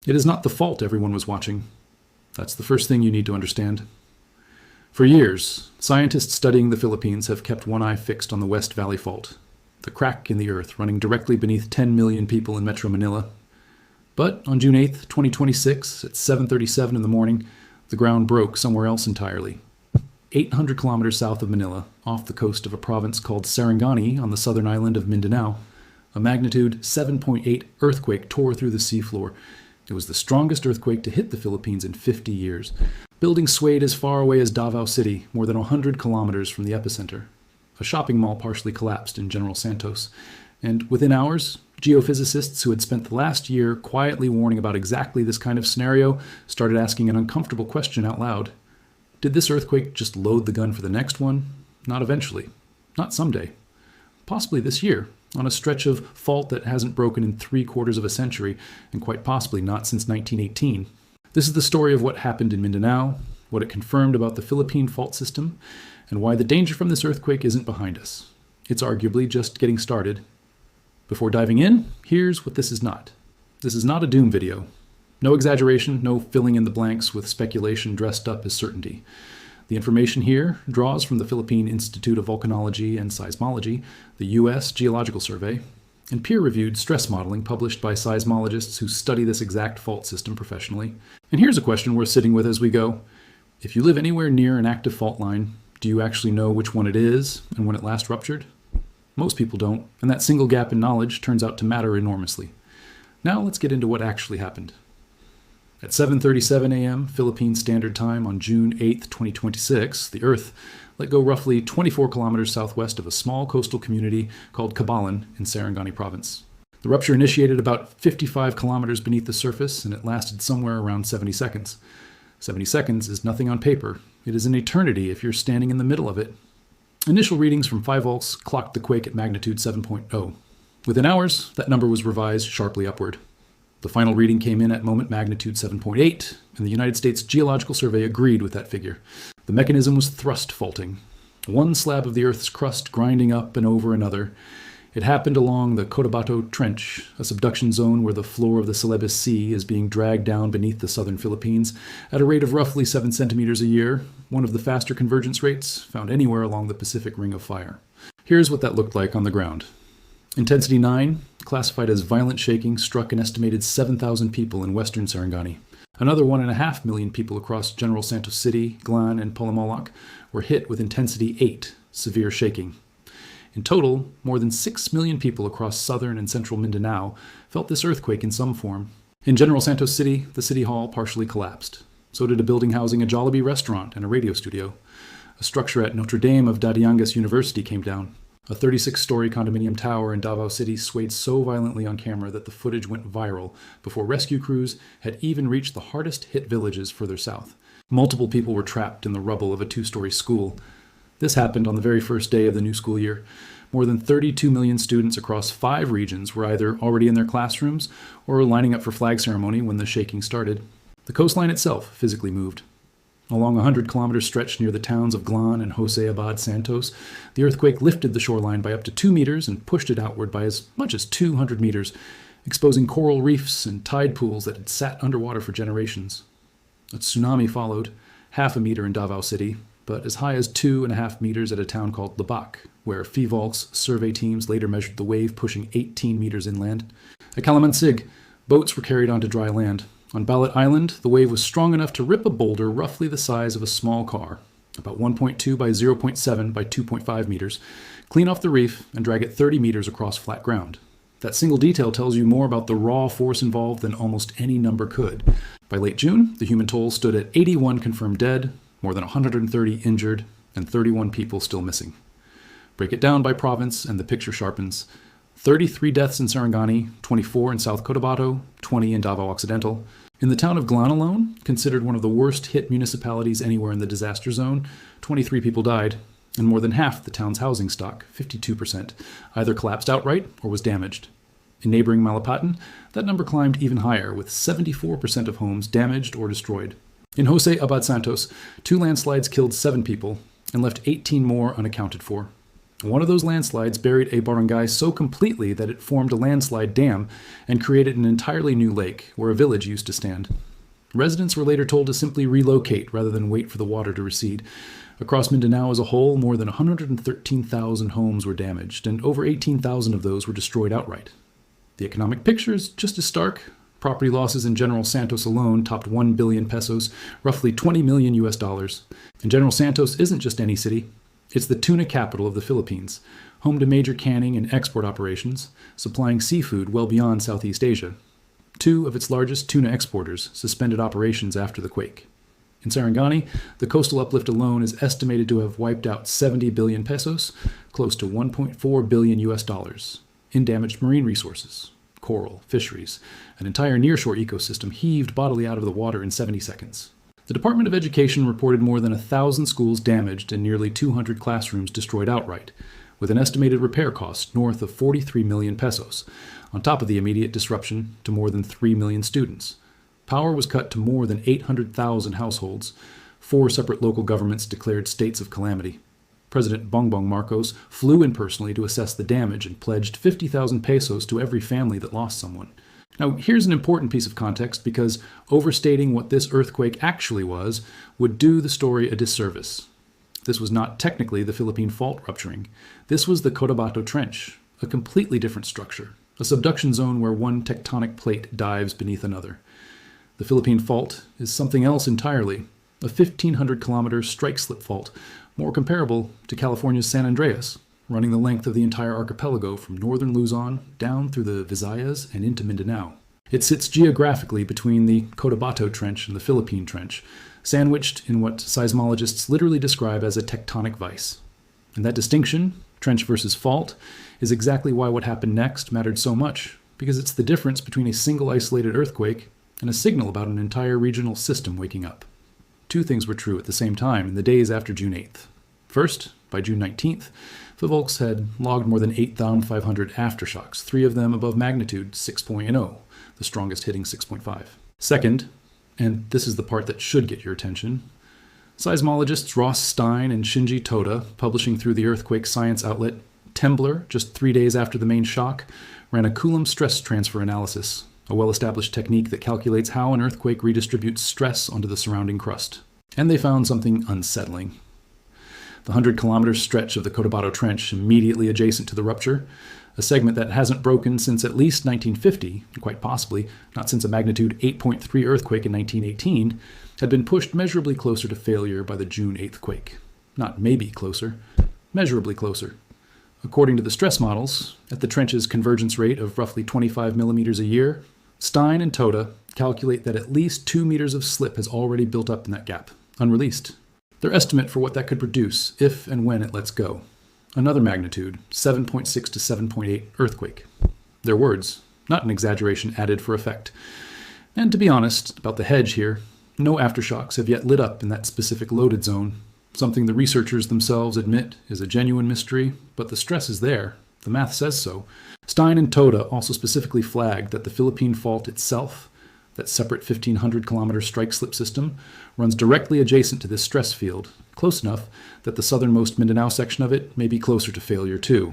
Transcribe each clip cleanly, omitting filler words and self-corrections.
It is not the fault everyone was watching. That's the first thing you need to understand. For years, scientists studying the Philippines have kept one eye fixed on the West Valley Fault, the crack in the earth running directly beneath 10 million people in Metro Manila. But on June 8, 2026, at 7:37 in the morning, the ground broke somewhere else entirely. 800 kilometers south of Manila, off the coast of a province called Sarangani on the southern island of Mindanao, a magnitude 7.8 earthquake tore through the seafloor. It was the strongest earthquake to hit the Philippines in 50 years. Buildings swayed as far away as Davao City, more than 100 kilometers from the epicenter. A shopping mall partially collapsed in General Santos. And within hours, geophysicists who had spent the last year quietly warning about exactly this kind of scenario started asking an uncomfortable question out loud. Did this earthquake just load the gun for the next one? Not eventually. Not someday. Possibly this year, on a stretch of fault that hasn't broken in 3/4 of a century, and quite possibly not since 1918. This is the story of what happened in Mindanao, what it confirmed about the Philippine Fault system, and why the danger from this earthquake isn't behind us. It's arguably just getting started. Before diving in, here's what this is not. This is not a doom video. No exaggeration, no filling in the blanks with speculation dressed up as certainty. The information here draws from the Philippine Institute of Volcanology and Seismology, the U.S. Geological Survey, and peer-reviewed stress modeling published by seismologists who study this exact fault system professionally. And here's a question worth sitting with as we go. If you live anywhere near an active fault line, do you actually know which one it is and when it last ruptured? Most people don't, and that single gap in knowledge turns out to matter enormously. Now let's get into what actually happened. At 7:37 a.m. Philippine Standard Time on June 8, 2026, the Earth let go roughly 24 kilometers southwest of a small coastal community called Cabalan in Sarangani Province. The rupture initiated about 55 kilometers beneath the surface, and it lasted somewhere around 70 seconds. 70 seconds is nothing on paper. It is an eternity if you're standing in the middle of it. Initial readings from PHIVOLCS clocked the quake at magnitude 7.0. Within hours, that number was revised sharply upward. The final reading came in at moment magnitude 7.8, and the United States Geological Survey agreed with that figure. The mechanism was thrust faulting, one slab of the Earth's crust grinding up and over another. It happened along the Cotabato Trench, a subduction zone where the floor of the Celebes Sea is being dragged down beneath the southern Philippines at a rate of roughly 7 centimeters a year, one of the faster convergence rates found anywhere along the Pacific Ring of Fire. Here's what that looked like on the ground. Intensity 9, classified as violent shaking, struck an estimated 7,000 people in western Sarangani. Another 1.5 million people across General Santos City, Glan, and Polomolok were hit with intensity 8, severe shaking. In total, more than 6 million people across southern and central Mindanao felt this earthquake in some form. In General Santos City, the city hall partially collapsed. So did a building housing a Jollibee restaurant and a radio studio. A structure at Notre Dame of Dadiangas University came down. A 36-story condominium tower in Davao City swayed so violently on camera that the footage went viral before rescue crews had even reached the hardest-hit villages further south. Multiple people were trapped in the rubble of a 2-story school. This happened on the very first day of the new school year. More than 32 million students across 5 regions were either already in their classrooms or lining up for flag ceremony when the shaking started. The coastline itself physically moved. Along a 100-kilometer stretch near the towns of Glan and Jose Abad Santos, the earthquake lifted the shoreline by up to 2 meters and pushed it outward by as much as 200 meters, exposing coral reefs and tide pools that had sat underwater for generations. A tsunami followed, 0.5 meter in Davao City, but as high as 2.5 meters at a town called Labac, where PHIVOLCS survey teams later measured the wave pushing 18 meters inland. At Calamansig, boats were carried onto dry land. On Ballot Island, the wave was strong enough to rip a boulder roughly the size of a small car, about 1.2 by 0.7 by 2.5 meters, clean off the reef and drag it 30 meters across flat ground. That single detail tells you more about the raw force involved than almost any number could. By late June, the human toll stood at 81 confirmed dead, more than 130 injured, and 31 people still missing. Break it down by province and the picture sharpens. 33 deaths in Sarangani, 24 in South Cotabato, 20 in Davao Occidental. In the town of Glan alone, considered one of the worst-hit municipalities anywhere in the disaster zone, 23 people died, and more than half the town's housing stock, 52%, either collapsed outright or was damaged. In neighboring Malapatan, that number climbed even higher, with 74% of homes damaged or destroyed. In Jose Abad Santos, 2 landslides killed 7 people and left 18 more unaccounted for. One of those landslides buried a barangay so completely that it formed a landslide dam and created an entirely new lake where a village used to stand. Residents were later told to simply relocate rather than wait for the water to recede. Across Mindanao as a whole, more than 113,000 homes were damaged, and over 18,000 of those were destroyed outright. The economic picture is just as stark. Property losses in General Santos alone topped 1 billion pesos, roughly 20 million US dollars. And General Santos isn't just any city. It's the tuna capital of the Philippines, home to major canning and export operations, supplying seafood well beyond Southeast Asia. Two of its largest tuna exporters suspended operations after the quake. In Sarangani, the coastal uplift alone is estimated to have wiped out 70 billion pesos, close to 1.4 billion US dollars, in damaged marine resources, coral, fisheries. An entire nearshore ecosystem heaved bodily out of the water in 70 seconds. The Department of Education reported more than 1,000 schools damaged and nearly 200 classrooms destroyed outright, with an estimated repair cost north of 43 million pesos, on top of the immediate disruption to more than 3 million students. Power was cut to more than 800,000 households. 4 separate local governments declared states of calamity. President Bongbong Marcos flew in personally to assess the damage and pledged 50,000 pesos to every family that lost someone. Now, here's an important piece of context because overstating what this earthquake actually was would do the story a disservice. This was not technically the Philippine Fault rupturing. This was the Cotabato Trench, a completely different structure, a subduction zone where one tectonic plate dives beneath another. The Philippine Fault is something else entirely, a 1,500-kilometer strike-slip fault, more comparable to California's San Andreas, running the length of the entire archipelago from northern Luzon down through the Visayas and into Mindanao. It sits geographically between the Cotabato Trench and the Philippine Trench, sandwiched in what seismologists literally describe as a tectonic vise. And that distinction, trench versus fault, is exactly why what happened next mattered so much, because it's the difference between a single isolated earthquake and a signal about an entire regional system waking up. 2 things were true at the same time in the days after June 8th. First, by June 19th, PHIVOLCS had logged more than 8,500 aftershocks, 3 of them above magnitude 6.0, the strongest hitting 6.5. Second, and this is the part that should get your attention, seismologists Ross Stein and Shinji Toda, publishing through the earthquake science outlet Temblor just 3 days after the main shock, ran a Coulomb stress transfer analysis, a well-established technique that calculates how an earthquake redistributes stress onto the surrounding crust. And they found something unsettling. The 100-kilometer stretch of the Cotabato Trench immediately adjacent to the rupture, a segment that hasn't broken since at least 1950, and quite possibly not since a magnitude 8.3 earthquake in 1918, had been pushed measurably closer to failure by the June 8th quake. Not maybe closer, measurably closer. According to the stress models, at the trench's convergence rate of roughly 25 millimeters a year, Stein and Toda calculate that at least 2 meters of slip has already built up in that gap, unreleased. Their estimate for what that could produce if and when it lets go. Another magnitude, 7.6 to 7.8 earthquake. Their words, not an exaggeration added for effect. And to be honest about the hedge here, no aftershocks have yet lit up in that specific loaded zone, something the researchers themselves admit is a genuine mystery, but the stress is there. The math says so. Stein and Toda also specifically flagged that the Philippine Fault itself, that separate 1,500-kilometer strike-slip system, runs directly adjacent to this stress field, close enough that the southernmost Mindanao section of it may be closer to failure too.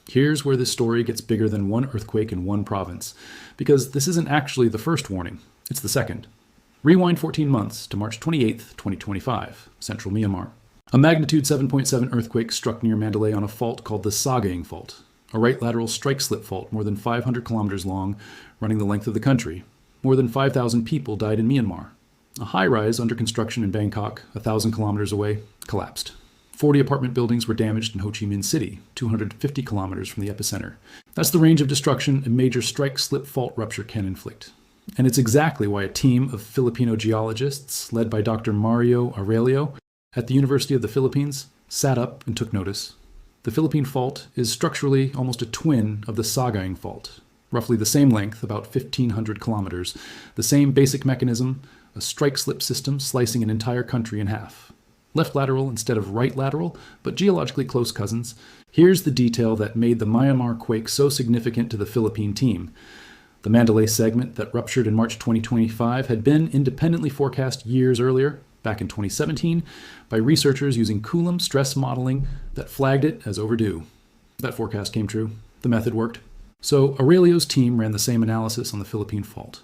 Here's where this story gets bigger than one earthquake in one province, because this isn't actually the first warning, it's the second. Rewind 14 months to March 28, 2025, central Myanmar. A magnitude 7.7 earthquake struck near Mandalay on a fault called the Sagaing Fault, a right lateral strike-slip fault more than 500 kilometers long, running the length of the country. More than 5,000 people died in Myanmar. A high-rise under construction in Bangkok, 1,000 kilometers away, collapsed. 40 apartment buildings were damaged in Ho Chi Minh City, 250 kilometers from the epicenter. That's the range of destruction a major strike-slip fault rupture can inflict. And it's exactly why a team of Filipino geologists, led by Dr. Mario Aurelio at the University of the Philippines, sat up and took notice. The Philippine Fault is structurally almost a twin of the Sagaing Fault, roughly the same length, about 1,500 kilometers, the same basic mechanism, a strike-slip system slicing an entire country in half. Left lateral instead of right lateral, but geologically close cousins. Here's the detail that made the Myanmar quake so significant to the Philippine team. The Mandalay segment that ruptured in March 2025 had been independently forecast years earlier, back in 2017 by researchers using Coulomb stress modeling that flagged it as overdue. That forecast came true. The method worked. So Aurelio's team ran the same analysis on the Philippine Fault.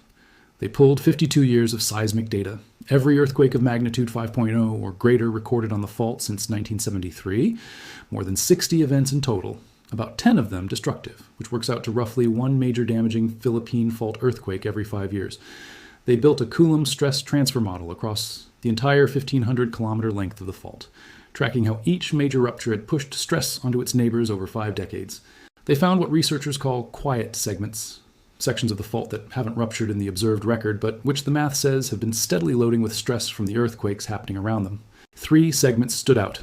They pulled 52 years of seismic data, every earthquake of magnitude 5.0 or greater recorded on the fault since 1973, more than 60 events in total, about 10 of them destructive, which works out to roughly one major damaging Philippine Fault earthquake every 5 years. They built a Coulomb stress transfer model across the entire 1,500-kilometer length of the fault, tracking how each major rupture had pushed stress onto its neighbors over 5 decades. They found what researchers call quiet segments, sections of the fault that haven't ruptured in the observed record, but which the math says have been steadily loading with stress from the earthquakes happening around them. 3 segments stood out: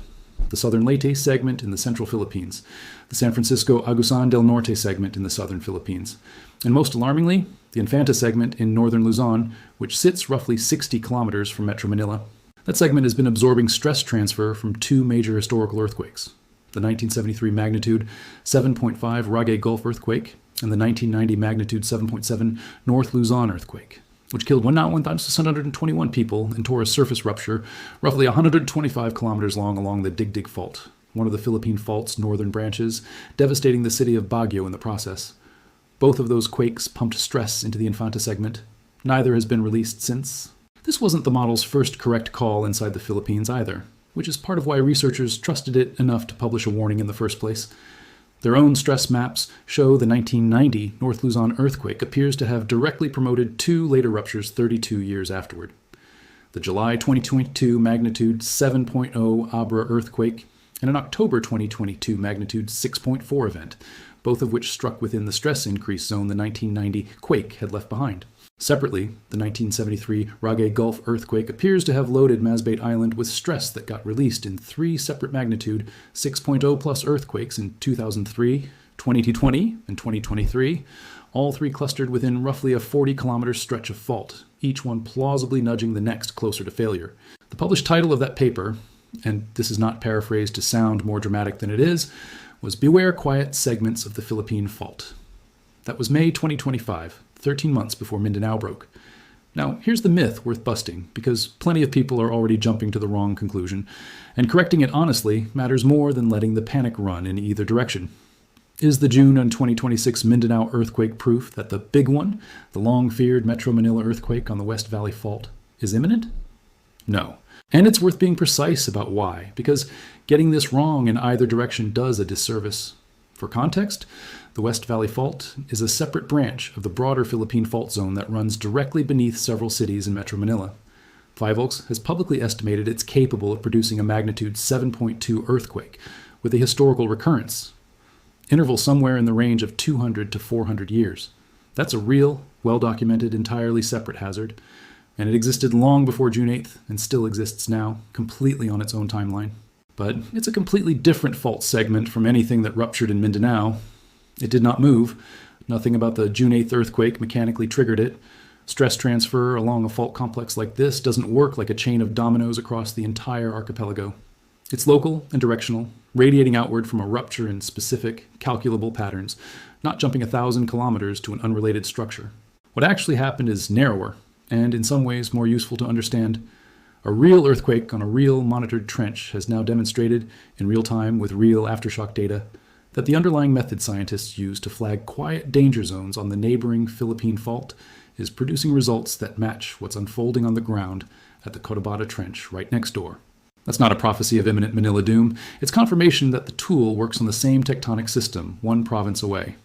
the Southern Leyte segment in the central Philippines, the San Francisco Agusan del Norte segment in the southern Philippines, and most alarmingly, the Infanta segment in northern Luzon, which sits roughly 60 kilometers from Metro Manila. That segment has been absorbing stress transfer from 2 major historical earthquakes: the 1973 magnitude 7.5 Rague Gulf earthquake and the 1990 magnitude 7.7 North Luzon earthquake, which killed 1,621 people and tore a surface rupture roughly 125 kilometers long along the Digdig Fault, one of the Philippine Fault's northern branches, devastating the city of Baguio in the process. Both of those quakes pumped stress into the Infanta segment. Neither has been released since. This wasn't the model's first correct call inside the Philippines either, which is part of why researchers trusted it enough to publish a warning in the first place. Their own stress maps show the 1990 North Luzon earthquake appears to have directly promoted 2 later ruptures 32 years afterward. The July 2022 magnitude 7.0 Abra earthquake and an October 2022 magnitude 6.4 event, both of which struck within the stress increase zone the 1990 quake had left behind. Separately, the 1973 Rague Gulf earthquake appears to have loaded Masbate Island with stress that got released in 3 separate magnitude 6.0 plus earthquakes in 2003, 2020, and 2023, all 3 clustered within roughly a 40-kilometer stretch of fault, each one plausibly nudging the next closer to failure. The published title of that paper, and this is not paraphrased to sound more dramatic than it is, was Beware Quiet Segments of the Philippine Fault. That was May 2025. 13 months before Mindanao broke. Now, here's the myth worth busting, because plenty of people are already jumping to the wrong conclusion, and correcting it honestly matters more than letting the panic run in either direction. Is the June 2026 Mindanao earthquake proof that the big one, the long-feared Metro Manila earthquake on the West Valley Fault, is imminent? No. And it's worth being precise about why, because getting this wrong in either direction does a disservice. For context, the West Valley Fault is a separate branch of the broader Philippine Fault Zone that runs directly beneath several cities in Metro Manila. PHIVOLCS has publicly estimated it's capable of producing a magnitude 7.2 earthquake, with a historical recurrence interval somewhere in the range of 200 to 400 years. That's a real, well-documented, entirely separate hazard, and it existed long before June 8th and still exists now, completely on its own timeline. But it's a completely different fault segment from anything that ruptured in Mindanao. It did not move. Nothing about the June 8th earthquake mechanically triggered it. Stress transfer along a fault complex like this doesn't work like a chain of dominoes across the entire archipelago. It's local and directional, radiating outward from a rupture in specific, calculable patterns, not jumping 1,000 kilometers to an unrelated structure. What actually happened is narrower, and in some ways more useful to understand. A real earthquake on a real monitored trench has now demonstrated, in real time with real aftershock data, that the underlying method scientists use to flag quiet danger zones on the neighboring Philippine Fault is producing results that match what's unfolding on the ground at the Cotabato Trench right next door. That's not a prophecy of imminent Manila doom. It's confirmation that the tool works on the same tectonic system, one province away.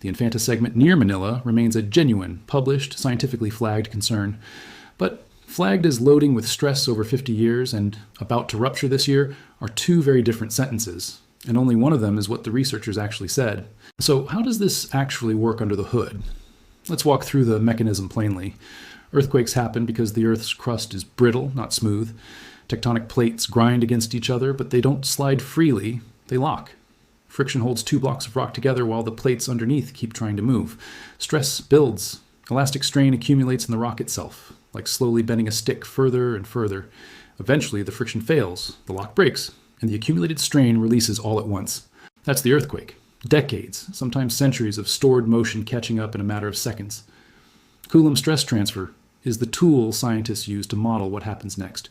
The Infanta segment near Manila remains a genuine, published, scientifically flagged concern. But flagged as loading with stress over 50 years and about to rupture this year are 2 very different sentences, and only one of them is what the researchers actually said. So how does this actually work under the hood? Let's walk through the mechanism plainly. Earthquakes happen because the Earth's crust is brittle, not smooth. Tectonic plates grind against each other, but they don't slide freely, they lock. Friction holds 2 blocks of rock together while the plates underneath keep trying to move. Stress builds. Elastic strain accumulates in the rock itself, like slowly bending a stick further and further. Eventually, the friction fails, the lock breaks, and the accumulated strain releases all at once. That's the earthquake. Decades, sometimes centuries of stored motion catching up in a matter of seconds. Coulomb stress transfer is the tool scientists use to model what happens next.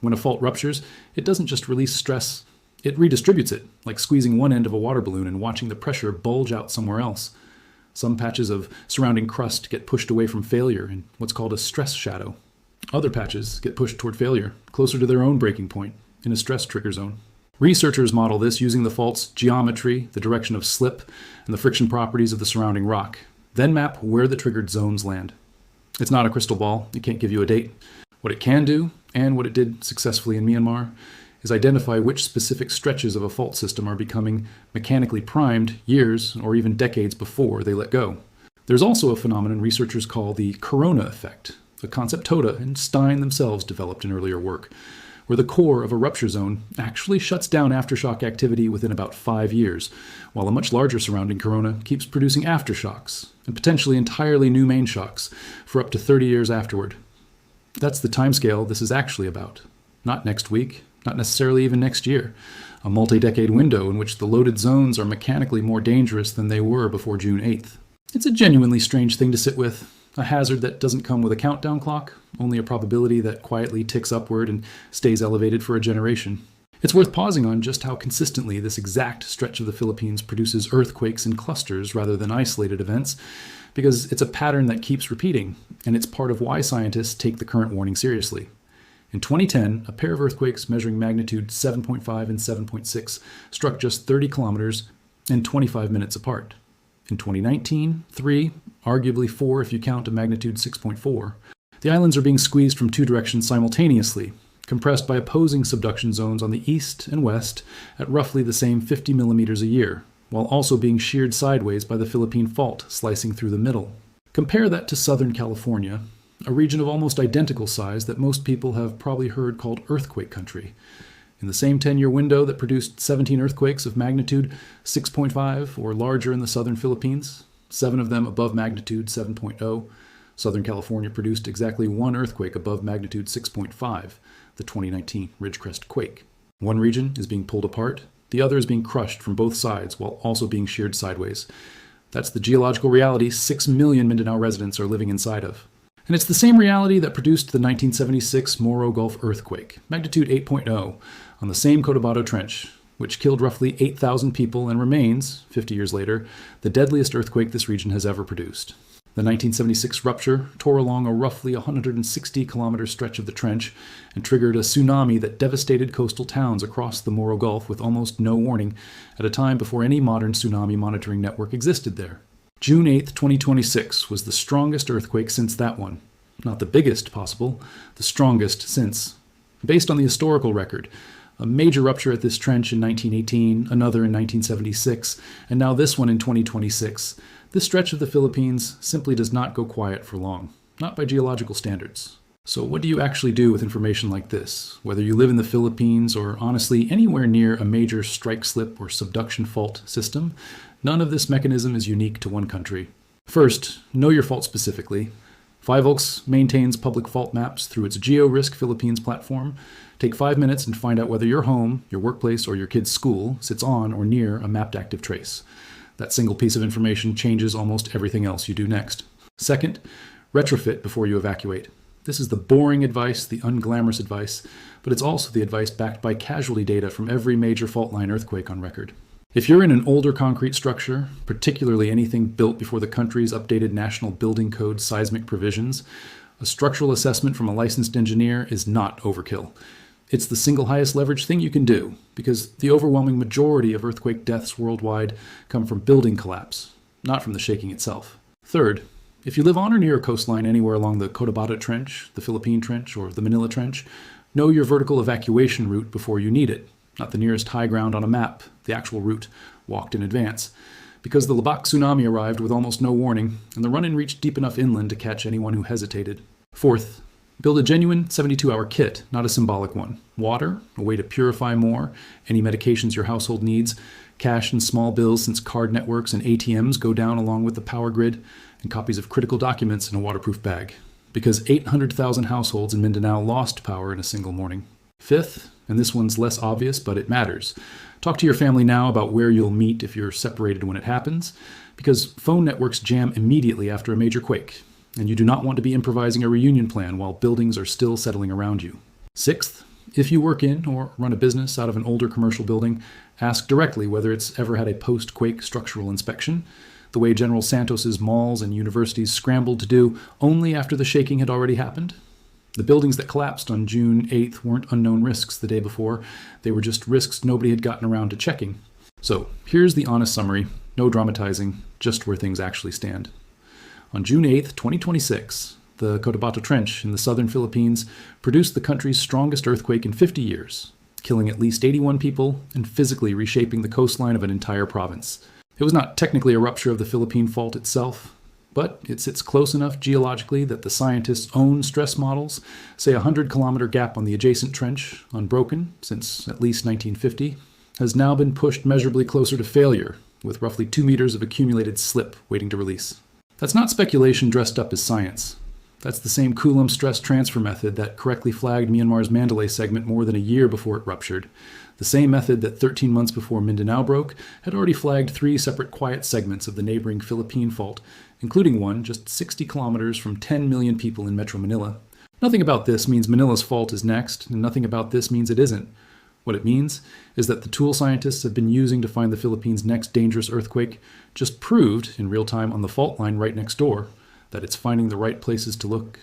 When a fault ruptures, it doesn't just release stress, it redistributes it, like squeezing one end of a water balloon and watching the pressure bulge out somewhere else. Some patches of surrounding crust get pushed away from failure in what's called a stress shadow. Other patches get pushed toward failure, closer to their own breaking point, in a stress trigger zone. Researchers model this using the fault's geometry, the direction of slip, and the friction properties of the surrounding rock, then map where the triggered zones land. It's not a crystal ball. It can't give you a date. What it can do, and what it did successfully in Myanmar, is identify which specific stretches of a fault system are becoming mechanically primed years or even decades before they let go. There's also a phenomenon researchers call the corona effect, a concept Toda and Stein themselves developed in earlier work, where the core of a rupture zone actually shuts down aftershock activity within about 5 years, while a much larger surrounding corona keeps producing aftershocks, and potentially entirely new main shocks, for up to 30 years afterward. That's the timescale this is actually about. Not next week, not necessarily even next year. A multi-decade window in which the loaded zones are mechanically more dangerous than they were before June 8th. It's a genuinely strange thing to sit with, a hazard that doesn't come with a countdown clock, only a probability that quietly ticks upward and stays elevated for a generation. It's worth pausing on just how consistently this exact stretch of the Philippines produces earthquakes in clusters rather than isolated events, because it's a pattern that keeps repeating, and it's part of why scientists take the current warning seriously. In 2010, a pair of earthquakes measuring magnitude 7.5 and 7.6 struck just 30 kilometers and 25 minutes apart. In 2019, 3, arguably 4 if you count a magnitude 6.4. The islands are being squeezed from 2 directions simultaneously, compressed by opposing subduction zones on the east and west at roughly the same 50 millimeters a year, while also being sheared sideways by the Philippine Fault slicing through the middle. Compare that to Southern California, a region of almost identical size that most people have probably heard called earthquake country. In the same 10-year window that produced 17 earthquakes of magnitude 6.5 or larger in the southern Philippines, 7 of them above magnitude 7.0, Southern California produced exactly 1 earthquake above magnitude 6.5, the 2019 Ridgecrest quake. One region is being pulled apart, the other is being crushed from both sides while also being sheared sideways. That's the geological reality 6 million Mindanao residents are living inside of. And it's the same reality that produced the 1976 Moro Gulf earthquake, magnitude 8.0, on the same Cotabato Trench, which killed roughly 8,000 people and remains, 50 years later, the deadliest earthquake this region has ever produced. The 1976 rupture tore along a roughly 160-kilometer stretch of the trench and triggered a tsunami that devastated coastal towns across the Moro Gulf with almost no warning, at a time before any modern tsunami monitoring network existed there. June 8, 2026 was the strongest earthquake since that one. Not the biggest possible, the strongest since. Based on the historical record, a major rupture at this trench in 1918, another in 1976, and now this one in 2026, this stretch of the Philippines simply does not go quiet for long, not by geological standards. So what do you actually do with information like this, whether you live in the Philippines or honestly anywhere near a major strike slip or subduction fault system? None of this mechanism is unique to one country. First, know your fault specifically. PHIVOLCS maintains public fault maps through its GeoRisk Philippines platform. Take 5 minutes and find out whether your home, your workplace, or your kid's school sits on or near a mapped active trace. That single piece of information changes almost everything else you do next. Second, retrofit before you evacuate. This is the boring advice, the unglamorous advice, but it's also the advice backed by casualty data from every major fault line earthquake on record. If you're in an older concrete structure, particularly anything built before the country's updated National Building Code seismic provisions, a structural assessment from a licensed engineer is not overkill. It's the single highest leverage thing you can do, because the overwhelming majority of earthquake deaths worldwide come from building collapse, not from the shaking itself. Third, if you live on or near a coastline anywhere along the Cotabato Trench, the Philippine Trench, or the Manila Trench, know your vertical evacuation route before you need it. Not the nearest high ground on a map, the actual route, walked in advance. Because the Labak tsunami arrived with almost no warning, and the run-in reached deep enough inland to catch anyone who hesitated. Fourth, build a genuine 72-hour kit, not a symbolic one. Water, a way to purify more, any medications your household needs, cash and small bills since card networks and ATMs go down along with the power grid, and copies of critical documents in a waterproof bag. Because 800,000 households in Mindanao lost power in a single morning. Fifth, and this one's less obvious, but it matters. Talk to your family now about where you'll meet if you're separated when it happens, because phone networks jam immediately after a major quake, and you do not want to be improvising a reunion plan while buildings are still settling around you. Sixth, If you work in or run a business out of an older commercial building, ask directly whether it's ever had a post-quake structural inspection, the way General Santos's malls and universities scrambled to do only after the shaking had already happened. The buildings that collapsed on June 8th weren't unknown risks the day before. They were just risks nobody had gotten around to checking. So here's the honest summary. No dramatizing, just where things actually stand. On June 8th, 2026, the Cotabato Trench in the southern Philippines produced the country's strongest earthquake in 50 years, killing at least 81 people and physically reshaping the coastline of an entire province. It was not technically a rupture of the Philippine Fault itself, but it sits close enough geologically that the scientists' own stress models say a 100-kilometer gap on the adjacent trench, unbroken since at least 1950, has now been pushed measurably closer to failure, with roughly 2 meters of accumulated slip waiting to release. That's not speculation dressed up as science. That's the same Coulomb stress transfer method that correctly flagged Myanmar's Mandalay segment more than a year before it ruptured. The same method that 13 months before Mindanao broke had already flagged 3 separate quiet segments of the neighboring Philippine Fault, including one just 60 kilometers from 10 million people in Metro Manila. Nothing about this means Manila's fault is next, and nothing about this means it isn't. What it means is that the tool scientists have been using to find the Philippines' next dangerous earthquake just proved, in real time on the fault line right next door, that it's finding the right places to look